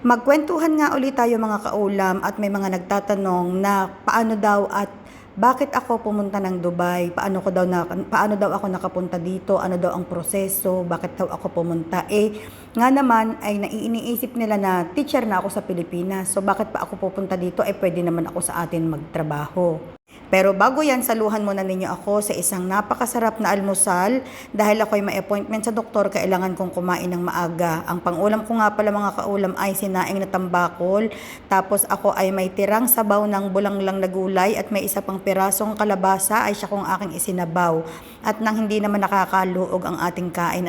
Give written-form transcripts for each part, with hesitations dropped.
Magkwentuhan nga ulit tayo mga kaulam at may mga nagtatanong na paano daw at bakit ako pumunta ng Dubai? Paano daw ako nakapunta dito? Ano daw ang proseso? Bakit daw ako pumunta? Nga naman ay naiiniisip nila na teacher na ako sa Pilipinas. So bakit pa ako pupunta dito? Pwede naman ako sa atin magtrabaho. Pero bago yan, saluhan muna ninyo ako sa isang napakasarap na almusal. Dahil ako'y may appointment sa doktor, kailangan kong kumain ng maaga. Ang pangulam ko nga pala mga kaulam ay sinaing na tambakol. Tapos ako ay may tirang sabaw ng bulanglang na gulay at may isa pang pirasong kalabasa ay siya kung aking isinabaw. At nang hindi naman nakakaluog ang ating kain,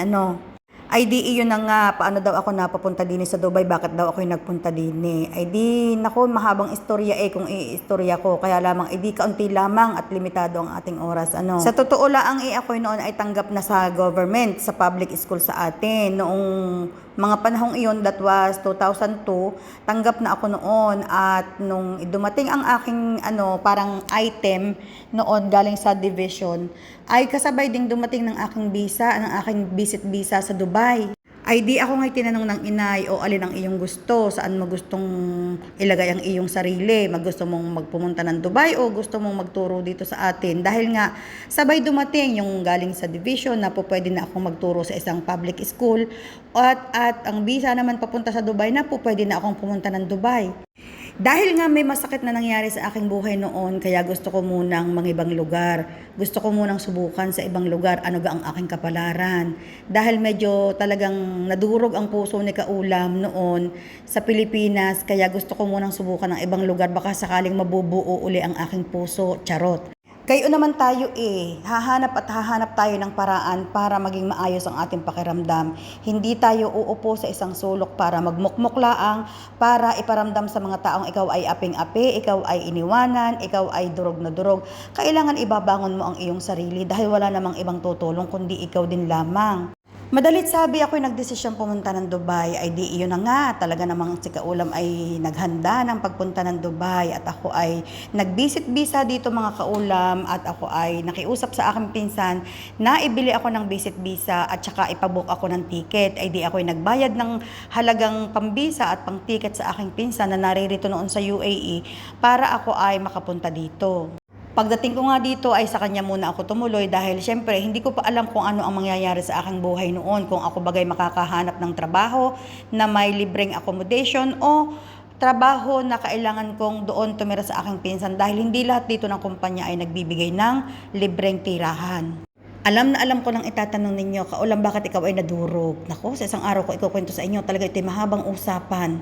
ay di iyon na nga, paano daw ako napapunta din sa Dubai, bakit daw ako'y nagpunta din. Ay di, naku, mahabang istorya kung iistorya ko, kaya lamang, di kaunti lamang at limitado ang ating oras. Sa totoo lang, ako'y noon ay tanggap na sa government, sa public school sa atin. Noong mga panahong iyon, that was 2002, tanggap na ako noon at nung dumating ang aking parang item noon galing sa division, ay kasabay ding dumating ng aking visa, ng aking visit visa sa Dubai. Ay di ako ngay tinanong ng inay, o alin ang iyong gusto, saan mo gustong ilagay ang iyong sarili, gusto mong magpumunta ng Dubai o gusto mong magturo dito sa atin. Dahil nga sabay dumating yung galing sa division na po pwede na akong magturo sa isang public school at ang visa naman papunta sa Dubai na po pwede na akong pumunta ng Dubai. Dahil nga may masakit na nangyari sa aking buhay noon, kaya gusto ko munang mangibang lugar. Gusto ko munang subukan sa ibang lugar ano ga ang aking kapalaran. Dahil medyo talagang nadurog ang puso ni Kaulam noon sa Pilipinas, kaya gusto ko munang subukan ng ibang lugar. Baka sakaling mabubuo uli ang aking puso. Charot. Kayo naman tayo hahanap tayo ng paraan para maging maayos ang ating pakiramdam. Hindi tayo uupo sa isang sulok para magmukmok laang, para iparamdam sa mga taong ikaw ay aping-api, ikaw ay iniwanan, ikaw ay durog na durog. Kailangan ibabangon mo ang iyong sarili dahil wala namang ibang tutulong kundi ikaw din lamang. Madalit sabi, ako'y nagdesisyon pumunta ng Dubai, ay di iyon na nga, talaga namang si Kaulam ay naghanda ng pagpunta ng Dubai at ako ay nag-visit visa dito mga Kaulam at ako ay nakiusap sa aking pinsan na ibili ako ng visit visa at saka ipabook ako ng ticket. Ay di ako'y nagbayad ng halagang pambisa at pang ticket sa aking pinsan na naririto noon sa UAE para ako ay makapunta dito. Pagdating ko nga dito ay sa kanya muna ako tumuloy dahil syempre hindi ko pa alam kung ano ang mangyayari sa aking buhay noon. Kung ako bagay makakahanap ng trabaho na may libreng accommodation o trabaho na kailangan kong doon tumira sa aking pinsan dahil hindi lahat dito ng kumpanya ay nagbibigay ng libreng tirahan. Alam na alam ko nang itatanong ninyo, Kaulam, bakit ikaw ay nadurog? Nako, sa isang araw ko ikukwento sa inyo, talaga ito'y mahabang usapan.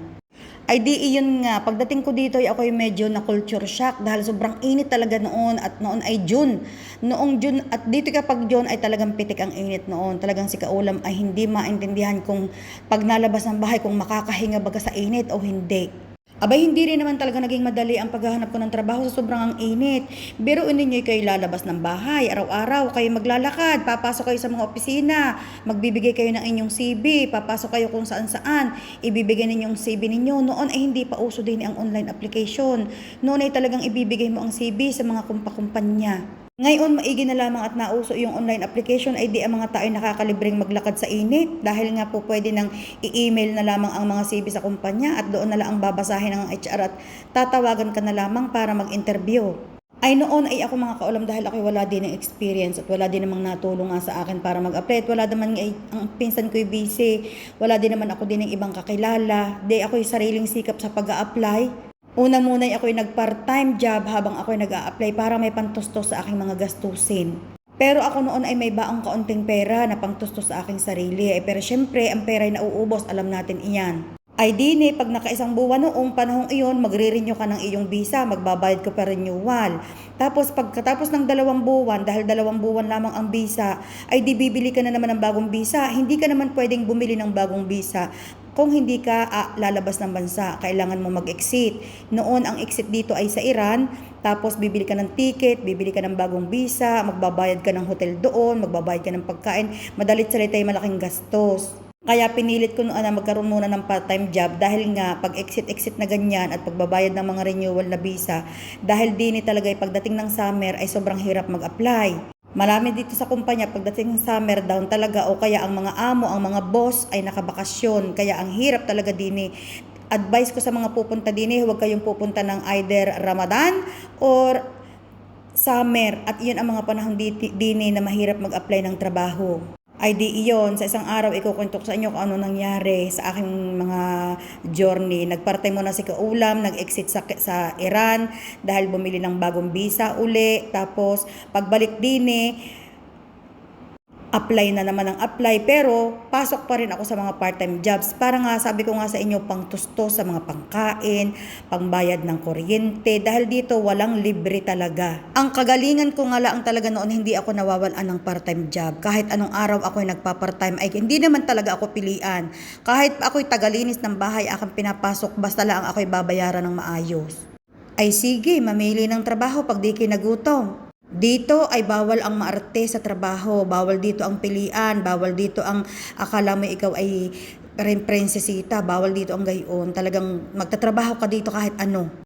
Ay di iyon nga, pagdating ko dito ay ako'y medyo na culture shock dahil sobrang init talaga noon at noon ay June. Noong June at dito kapag June ay talagang pitik ang init noon. Talagang si Kaulam ay hindi maintindihan kung pag nalabas ng bahay kung makakahinga baga sa init o hindi. Abay, hindi rin naman talaga naging madali ang paghahanap ko ng trabaho sa sobrang ang init. Biruin ninyo kayo lalabas ng bahay, araw-araw kayo maglalakad, papasok kayo sa mga opisina, magbibigay kayo ng inyong CV, papasok kayo kung saan-saan, ibibigay ninyong CV ninyo. Noon ay hindi pa uso din ang online application. Noon ay talagang ibibigay mo ang CV sa mga kumpanya. Ngayon, maigi na lamang at nauso yung online application ay di ang mga tao ay nakakalibreng maglakad sa init dahil nga po pwede nang i-email na lamang ang mga CV sa kumpanya at doon na lang ang babasahin ng HR at tatawagan ka na lamang para mag-interview. Ay noon ay ako mga Kaulam dahil ako wala din ng experience at wala din namang natulong nga sa akin para mag-apply at wala naman ang pinsan ko'y busy, wala din naman ako din ng ibang kakilala, di ako'y sariling sikap sa pag-a-apply. Una muna ako'y nag-part-time job habang ako'y nag-a-apply para may pantustos sa aking mga gastusin. Pero ako noon ay may baong kaunting pera na pangtustos sa aking sarili. Pero syempre, ang pera ay nauubos, alam natin iyan. Ay dini, pag nakaisang buwan noong panahong iyon, magre-renew ka ng iyong visa, magbabayad ka pa renewal. Tapos pagkatapos ng 2 buwan, dahil 2 buwan lamang ang visa, ay di bibili ka na naman ng bagong visa. Hindi ka naman pwedeng bumili ng bagong visa kung hindi ka lalabas ng bansa. Kailangan mo mag-exit. Noon ang exit dito ay sa Iran, tapos bibili ka ng ticket, bibili ka ng bagong visa, magbabayad ka ng hotel doon, magbabayad ka ng pagkain. Madalit salita ay malaking gastos. Kaya pinilit ko na magkaroon muna ng part-time job dahil nga pag exit na ganyan at pagbabayad ng mga renewal na visa, dahil dini talaga ay pagdating ng summer ay sobrang hirap mag-apply. Marami dito sa kumpanya pagdating ng summer down talaga o kaya ang mga amo, ang mga boss ay nakabakasyon. Kaya ang hirap talaga din advice ko sa mga pupunta din huwag kayong pupunta ng either Ramadan or summer, at iyon ang mga panahon din na mahirap mag-apply ng trabaho. Ay di iyon, sa isang araw ikukwento ko sa inyo kung ano nangyari sa aking mga journey. Nagpartay muna si Kaulam, nag-exit sa Iran dahil bumili ng bagong visa uli. Tapos pagbalik din apply na naman ang apply, pero pasok pa rin ako sa mga part-time jobs para nga sabi ko nga sa inyo, pang tusto sa mga pangkain, pangbayad ng kuryente, dahil dito walang libre talaga. Ang kagalingan ko nga lang talaga noon, hindi ako nawawalan ng part-time job. Kahit anong araw ako'y nagpa-part-time, ay hindi naman talaga ako pilian. Kahit ako'y tagalinis ng bahay, akong pinapasok, basta lang ako'y babayaran ng maayos. Ay sige, mamili ng trabaho pag di kinagutom. Dito ay bawal ang maarte sa trabaho, bawal dito ang pilian, bawal dito ang akala mo ikaw ay prinsesita, bawal dito ang gayon. Talagang magtatrabaho ka dito kahit ano.